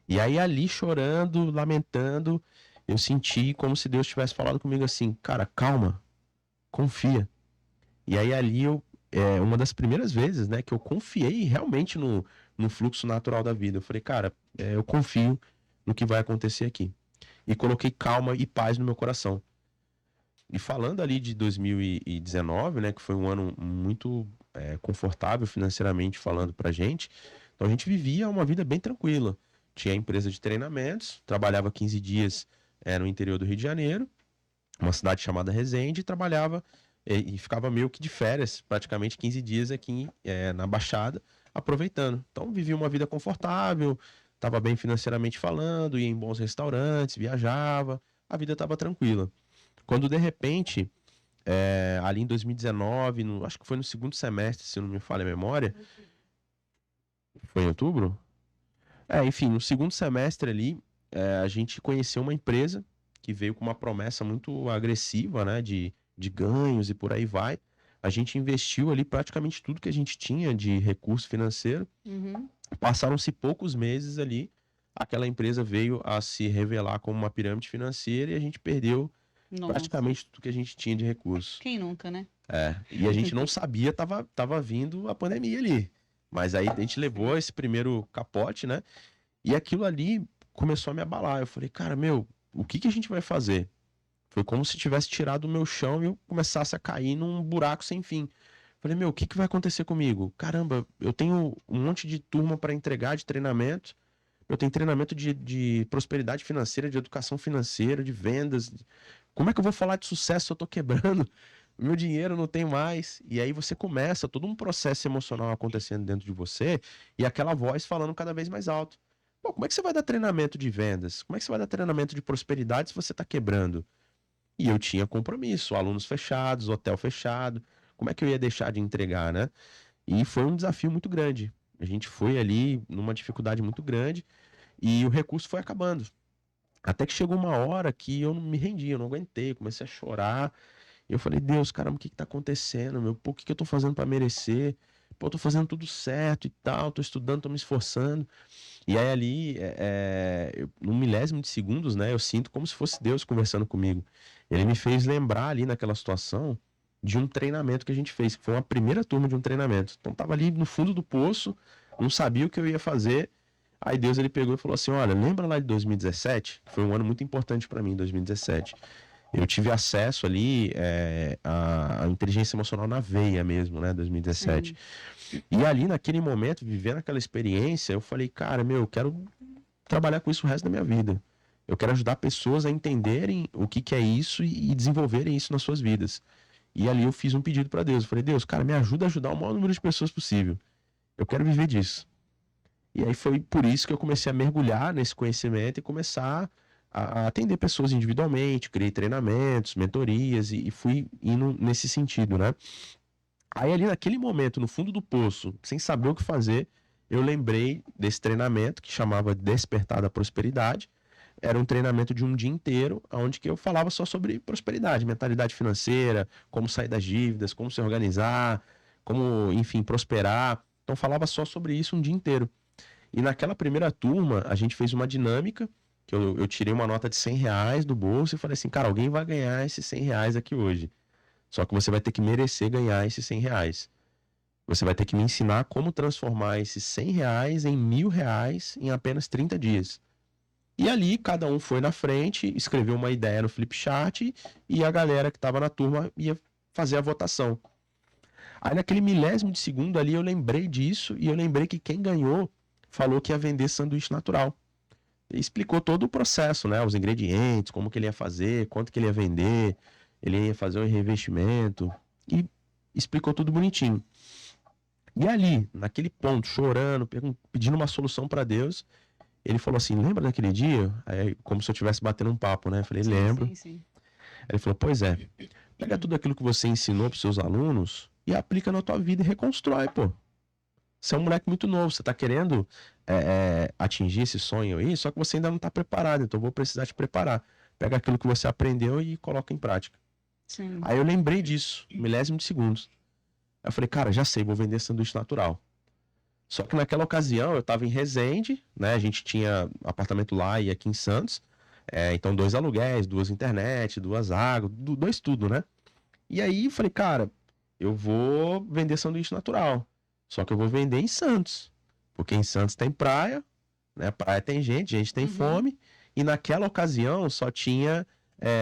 E aí ali chorando, lamentando, eu senti como se Deus tivesse falado comigo assim, cara, calma, confia. E aí ali uma das primeiras vezes, né, que eu confiei realmente no fluxo natural da vida. Eu falei, cara, eu confio no que vai acontecer aqui. E coloquei calma e paz no meu coração. E falando ali de 2019, né, que foi um ano muito confortável financeiramente falando pra gente, então a gente vivia uma vida bem tranquila. Tinha a empresa de treinamentos, trabalhava 15 dias no interior do Rio de Janeiro, uma cidade chamada Resende, e trabalhava e ficava meio que de férias, praticamente 15 dias aqui na Baixada, aproveitando. Então vivia uma vida confortável, estava bem financeiramente falando, ia em bons restaurantes, viajava, a vida estava tranquila. Quando de repente, ali em 2019, acho que foi no segundo semestre, se não me falha a memória, foi em outubro? Enfim, no segundo semestre ali, a gente conheceu uma empresa que veio com uma promessa muito agressiva, né, de ganhos e por aí vai. A gente investiu ali praticamente tudo que a gente tinha de recurso financeiro. Uhum. Passaram-se poucos meses ali, aquela empresa veio a se revelar como uma pirâmide financeira e a gente perdeu Nossa. praticamente tudo que a gente tinha de recurso. Quem nunca, né? E a gente não sabia, tava vindo a pandemia ali. Mas aí a gente levou esse primeiro capote, né? E aquilo ali começou a me abalar. Eu falei, cara, meu, o que que a gente vai fazer? Foi como se tivesse tirado o meu chão e eu começasse a cair num buraco sem fim. Falei, meu, o que que vai acontecer comigo? Caramba, eu tenho um monte de turma para entregar de treinamento. Eu tenho treinamento de prosperidade financeira, de educação financeira, de vendas. Como é que eu vou falar de sucesso se eu tô quebrando? Meu dinheiro não tem mais. E aí você começa todo um processo emocional acontecendo dentro de você e aquela voz falando cada vez mais alto. Pô, como é que você vai dar treinamento de vendas? Como é que você vai dar treinamento de prosperidade se você está quebrando? E eu tinha compromisso, alunos fechados, hotel fechado. Como é que eu ia deixar de entregar, né? E foi um desafio muito grande. A gente foi ali numa dificuldade muito grande e o recurso foi acabando. Até que chegou uma hora que eu não me rendi, eu não aguentei, comecei a chorar. E eu falei, Deus, caramba, o que que tá acontecendo, meu? Pô, o que que eu tô fazendo pra merecer? Pô, eu tô fazendo tudo certo e tal, tô estudando, tô me esforçando. E aí ali, num milésimo de segundos, né, eu sinto como se fosse Deus conversando comigo. Ele me fez lembrar ali naquela situação de um treinamento que a gente fez, que foi uma primeira turma de um treinamento. Então tava ali no fundo do poço, não sabia o que eu ia fazer. Aí Deus ele pegou e falou assim: "Olha, lembra lá de 2017? Foi um ano muito importante para mim, 2017. Eu tive acesso ali à inteligência emocional na veia mesmo, né, 2017. Sim. E ali naquele momento, vivendo aquela experiência, eu falei, cara, meu, eu quero trabalhar com isso o resto da minha vida. Eu quero ajudar pessoas a entenderem o que que é isso e desenvolverem isso nas suas vidas. E ali eu fiz um pedido para Deus. Eu falei, Deus, cara, me ajuda a ajudar o maior número de pessoas possível. Eu quero viver disso. E aí foi por isso que eu comecei a mergulhar nesse conhecimento e começar a atender pessoas individualmente, criei treinamentos, mentorias e fui indo nesse sentido, né? Aí ali naquele momento, no fundo do poço, sem saber o que fazer, eu lembrei desse treinamento que chamava Despertar da Prosperidade. Era um treinamento de um dia inteiro, onde que eu falava só sobre prosperidade, mentalidade financeira, como sair das dívidas, como se organizar, como, enfim, prosperar. Então falava só sobre isso um dia inteiro. E naquela primeira turma, a gente fez uma dinâmica, que eu tirei uma nota de R$ 100 do bolso e falei assim, cara, alguém vai ganhar esses R$ 100 aqui hoje. Só que você vai ter que merecer ganhar esses R$ 100. Você vai ter que me ensinar como transformar esses R$ 100 em R$ 1.000 em apenas 30 dias. E ali, cada um foi na frente, escreveu uma ideia no Flipchart e a galera que estava na turma ia fazer a votação. Aí, naquele milésimo de segundo ali, eu lembrei disso e eu lembrei que quem ganhou falou que ia vender sanduíche natural. E explicou todo o processo, né? Os ingredientes, como que ele ia fazer, quanto que ele ia vender, ele ia fazer um revestimento e explicou tudo bonitinho. E ali, naquele ponto, chorando, pedindo uma solução para Deus, ele falou assim: lembra daquele dia? Aí, como se eu estivesse batendo um papo, né? Eu falei: Sim, lembro. sim, sim. Aí ele falou: pois é, pega tudo aquilo que você ensinou pros seus alunos e aplica na tua vida e reconstrói, pô. Você é um moleque muito novo, você tá querendo atingir esse sonho aí, só que você ainda não tá preparado, então eu vou precisar te preparar. Pega aquilo que você aprendeu e coloca em prática. Sim. Aí eu lembrei disso, milésimo de segundos. Aí eu falei, cara, já sei, vou vender sanduíche natural. Só que naquela ocasião eu tava em Resende, né? A gente tinha apartamento lá e aqui em Santos. Então, 2 aluguéis, 2 internet, 2 águas, 2 tudo, né? E aí eu falei, cara, eu vou vender sanduíche natural. Só que eu vou vender em Santos. Porque em Santos tem praia, né? Praia tem gente tem fome. E naquela ocasião só tinha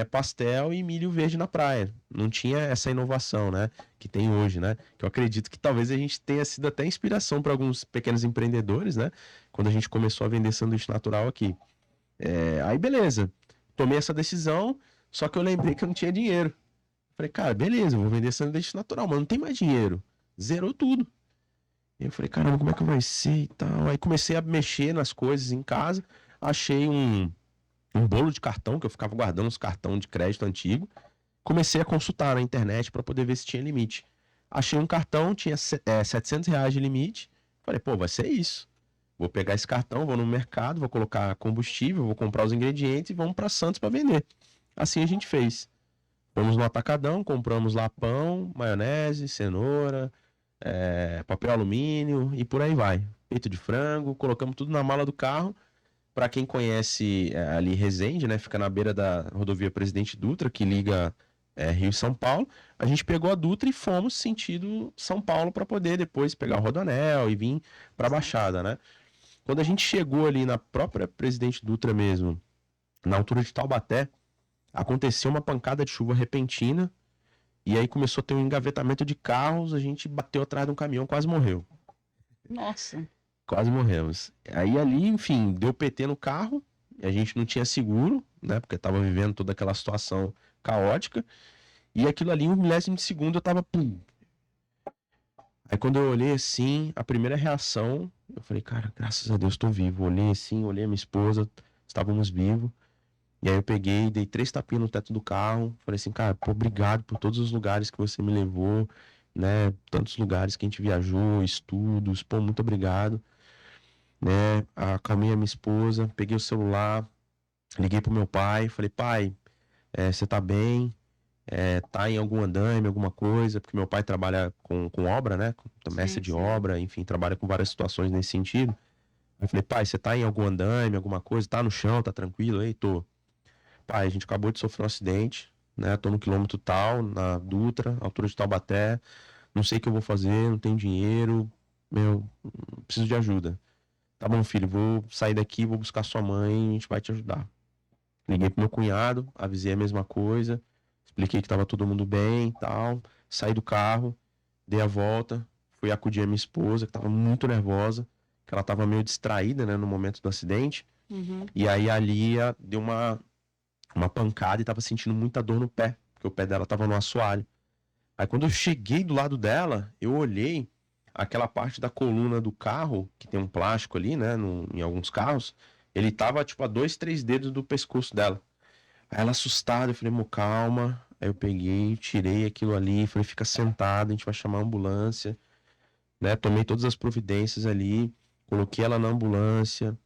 pastel e milho verde na praia. Não tinha essa inovação, né? Que tem hoje, né? Que eu acredito que talvez a gente tenha sido até inspiração para alguns pequenos empreendedores, né? Quando a gente começou a vender sanduíche natural aqui. Aí beleza, tomei essa decisão, só que eu lembrei que eu não tinha dinheiro. Falei, cara, beleza, eu vou vender sanduíche natural, mas não tem mais dinheiro. Zerou tudo. E eu falei, caramba, como é que vai ser e tal? Aí comecei a mexer nas coisas em casa, achei um bolo de cartão, que eu ficava guardando os cartões de crédito antigo. Comecei a consultar na internet para poder ver se tinha limite. Achei um cartão, tinha R$ 700 de limite. Falei, pô, vai ser isso. Vou pegar esse cartão, vou no mercado, vou colocar combustível, vou comprar os ingredientes e vamos para Santos para vender. Assim a gente fez. Fomos no atacadão, compramos lá pão, maionese, cenoura, papel alumínio e por aí vai. Peito de frango, colocamos tudo na mala do carro. Para quem conhece ali Resende, né? Fica na beira da rodovia Presidente Dutra, que liga Rio e São Paulo. A gente pegou a Dutra e fomos sentido São Paulo para poder depois pegar o Rodoanel e vir para a Baixada, né? Quando a gente chegou ali na própria Presidente Dutra mesmo, na altura de Taubaté, aconteceu uma pancada de chuva repentina e aí começou a ter um engavetamento de carros, a gente bateu atrás de um caminhão, quase morreu. Nossa. Quase morremos. Aí ali, enfim, deu PT no carro, a gente não tinha seguro, né, porque tava vivendo toda aquela situação caótica, e aquilo ali, 1 milésimo de segundo, eu tava, pum. Aí quando eu olhei assim, a primeira reação, eu falei, cara, graças a Deus tô vivo. Olhei assim, olhei a minha esposa, estávamos vivos. E aí eu peguei, dei 3 tapinhas no teto do carro. Falei assim, cara, pô, obrigado por todos os lugares que você me levou, né? Tantos lugares que a gente viajou, estudos, pô, muito obrigado. Né? Acalmei a minha esposa, peguei o celular, liguei pro meu pai, falei, pai, você tá bem? Tá em algum andaime, alguma coisa? Porque meu pai trabalha com obra, né? Mestre de obra, enfim, trabalha com várias situações nesse sentido. Aí eu falei, pai, você tá em algum andaime, alguma coisa? Tá no chão, tá tranquilo? Aí, tô. Pai, a gente acabou de sofrer um acidente, né? Tô no quilômetro tal, na Dutra, altura de Taubaté. Não sei o que eu vou fazer, não tenho dinheiro. Meu, preciso de ajuda. Tá bom, filho, vou sair daqui, vou buscar sua mãe, a gente vai te ajudar. Liguei pro meu cunhado, avisei a mesma coisa, expliquei que tava todo mundo bem e tal. Saí do carro, dei a volta, fui acudir a minha esposa, que tava muito nervosa, que ela tava meio distraída, né, no momento do acidente. E aí a Lia deu uma pancada e tava sentindo muita dor no pé, porque o pé dela tava no assoalho. Aí quando eu cheguei do lado dela, eu olhei aquela parte da coluna do carro, que tem um plástico ali, né, em alguns carros, ele tava tipo a 2, 3 dedos do pescoço dela. Aí ela assustada, eu falei, mo, calma. Aí eu peguei, tirei aquilo ali, falei, fica sentado, a gente vai chamar a ambulância, né? Tomei todas as providências ali, coloquei ela na ambulância,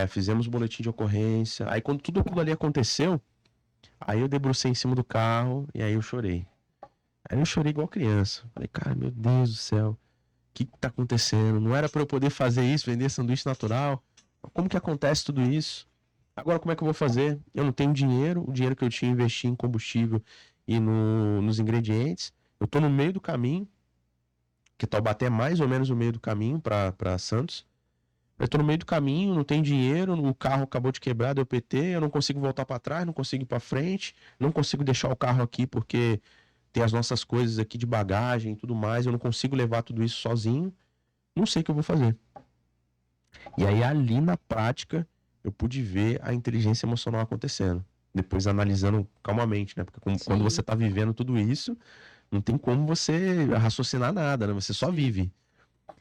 fizemos o boletim de ocorrência. Aí quando tudo aquilo ali aconteceu, aí eu debrucei em cima do carro e aí eu chorei. Aí eu chorei igual criança. Falei, cara, meu Deus do céu, o que tá acontecendo? Não era para eu poder fazer isso, vender sanduíche natural? Como que acontece tudo isso? Agora como é que eu vou fazer? Eu não tenho dinheiro, o dinheiro que eu tinha investi em combustível e nos ingredientes. Eu tô no meio do caminho, que Taubaté é mais ou menos no meio do caminho para Santos. Eu tô no meio do caminho, não tenho dinheiro, o carro acabou de quebrar, deu PT, eu não consigo voltar para trás, não consigo ir para frente, não consigo deixar o carro aqui porque tem as nossas coisas aqui de bagagem e tudo mais, eu não consigo levar tudo isso sozinho, não sei o que eu vou fazer. E aí ali na prática eu pude ver a inteligência emocional acontecendo. Depois analisando calmamente, né? Porque quando você tá vivendo tudo isso, não tem como você raciocinar nada, né? Você só vive.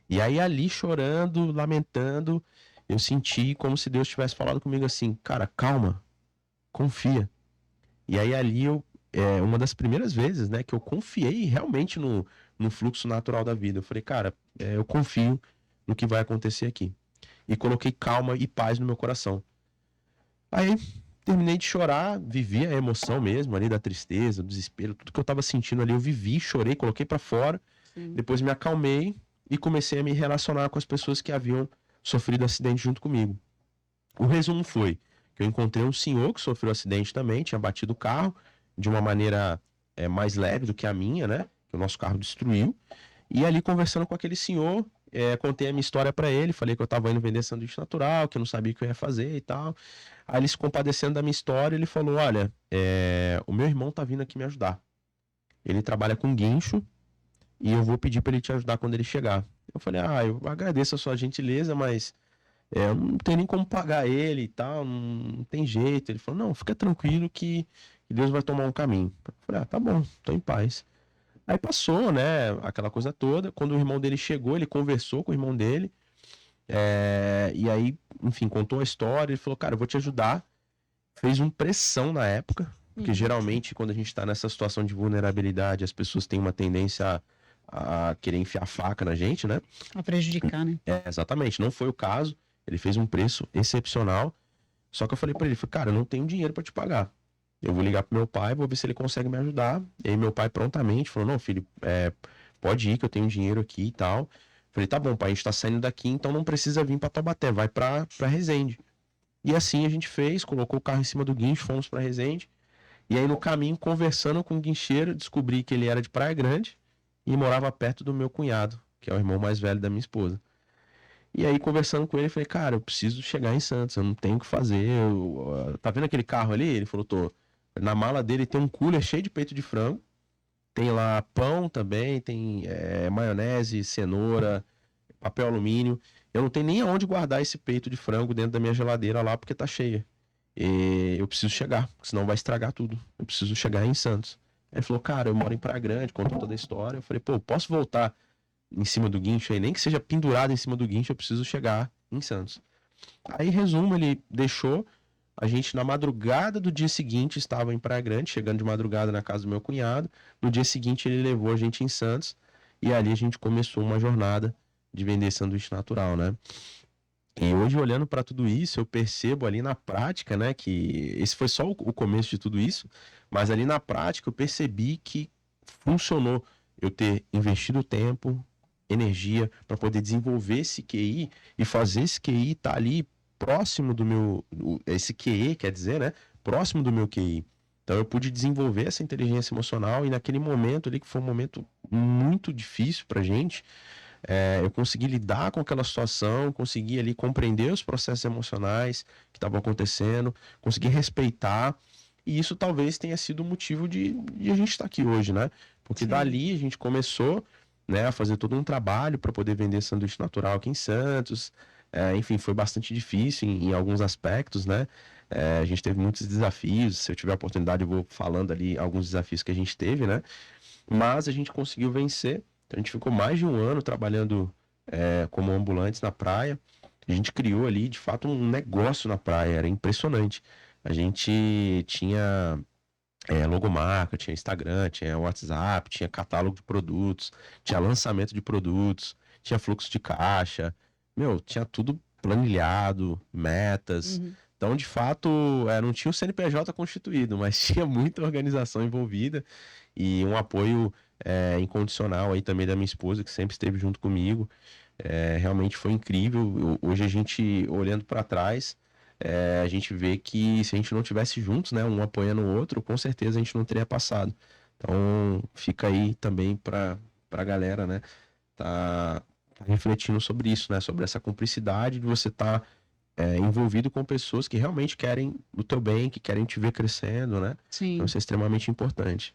E aí ali chorando, lamentando, eu senti como se Deus tivesse falado comigo assim, cara, calma, confia. E aí ali uma das primeiras vezes, né, que eu confiei realmente no fluxo natural da vida. Eu falei, cara, eu confio no que vai acontecer aqui. E coloquei calma e paz no meu coração. Aí terminei de chorar, vivi a emoção mesmo ali da tristeza, do desespero, tudo que eu tava sentindo ali, eu vivi, chorei, coloquei pra fora. Depois me acalmei e comecei a me relacionar com as pessoas que haviam sofrido acidente junto comigo. O resumo foi que eu encontrei um senhor que sofreu acidente também, tinha batido o carro de uma maneira mais leve do que a minha, né? Que o nosso carro destruiu. E ali conversando com aquele senhor, contei a minha história para ele, falei que eu estava indo vender sanduíche natural, que eu não sabia o que eu ia fazer e tal. Aí ele se compadecendo da minha história, ele falou, olha, o meu irmão tá vindo aqui me ajudar. Ele trabalha com guincho e eu vou pedir para ele te ajudar quando ele chegar. Eu falei, eu agradeço a sua gentileza, mas eu não tenho nem como pagar ele e tal, não tem jeito. Ele falou, não, fica tranquilo que Deus vai tomar um caminho. Eu falei, tá bom, tô em paz. Aí passou, né, aquela coisa toda. Quando o irmão dele chegou, ele conversou com o irmão dele. E aí, enfim, contou a história. Ele falou, cara, eu vou te ajudar. Fez uma pressão na época, porque geralmente quando a gente tá nessa situação de vulnerabilidade, as pessoas têm uma tendência a querer enfiar faca na gente, né? A prejudicar, né? Exatamente, não foi o caso. Ele fez um preço excepcional. Só que eu falei pra ele, cara, eu não tenho dinheiro pra te pagar. Eu vou ligar pro meu pai, vou ver se ele consegue me ajudar. E aí meu pai prontamente falou, não, filho, pode ir que eu tenho dinheiro aqui e tal. Falei, tá bom, pai, a gente tá saindo daqui, então não precisa vir pra Taubaté, vai pra Resende. E assim a gente fez, colocou o carro em cima do guincho, fomos pra Resende. E aí no caminho, conversando com o guincheiro, descobri que ele era de Praia Grande e morava perto do meu cunhado, que é o irmão mais velho da minha esposa. E aí, conversando com ele, eu falei, cara, eu preciso chegar em Santos, eu não tenho o que fazer. Tá vendo aquele carro ali? Ele falou, tô. Na mala dele tem um cooler cheio de peito de frango. Tem lá pão também, tem maionese, cenoura, papel alumínio. Eu não tenho nem aonde guardar esse peito de frango dentro da minha geladeira lá, porque tá cheia. E eu preciso chegar, porque senão vai estragar tudo. Eu preciso chegar em Santos. Aí ele falou, cara, eu moro em Praia Grande, contou toda a história. Eu falei, pô, posso voltar em cima do guincho aí, nem que seja pendurado em cima do guincho, eu preciso chegar em Santos. Aí, resumo, ele deixou, a gente na madrugada do dia seguinte estava em Praia Grande, chegando de madrugada na casa do meu cunhado. No dia seguinte ele levou a gente em Santos e ali a gente começou uma jornada de vender sanduíche natural, né? E hoje, olhando para tudo isso, eu percebo ali na prática, né, que esse foi só o começo de tudo isso, mas ali na prática eu percebi que funcionou eu ter investido tempo, energia para poder desenvolver esse QI e fazer esse QI estar ali próximo do meu, esse QE, quer dizer, né, próximo do meu QI. Então eu pude desenvolver essa inteligência emocional e naquele momento ali, que foi um momento muito difícil pra gente, eu consegui lidar com aquela situação, consegui ali compreender os processos emocionais que estavam acontecendo, consegui respeitar, e isso talvez tenha sido o motivo de a gente estar aqui hoje, né? Porque Sim. dali a gente começou, né, a fazer todo um trabalho para poder vender sanduíche natural aqui em Santos. Enfim, foi bastante difícil em alguns aspectos, né? A gente teve muitos desafios. Se eu tiver a oportunidade, eu vou falando ali alguns desafios que a gente teve, né? Mas a gente conseguiu vencer. Então, a gente ficou mais de um ano trabalhando como ambulantes na praia. A gente criou ali, de fato, um negócio na praia. Era impressionante. A gente tinha logomarca, tinha Instagram, tinha WhatsApp, tinha catálogo de produtos, tinha lançamento de produtos, tinha fluxo de caixa. Meu, tinha tudo planilhado, metas. Então, de fato, não tinha o CNPJ constituído, mas tinha muita organização envolvida e um apoio incondicional aí também da minha esposa, que sempre esteve junto comigo. Realmente foi incrível. Hoje a gente, olhando para trás, a gente vê que se a gente não tivesse juntos, né, um apoiando o outro, com certeza a gente não teria passado. Então, fica aí também para a galera, né, tá refletindo sobre isso, né, sobre essa cumplicidade de você estar envolvido com pessoas que realmente querem o teu bem, que querem te ver crescendo, né? Sim. Então, isso é extremamente importante.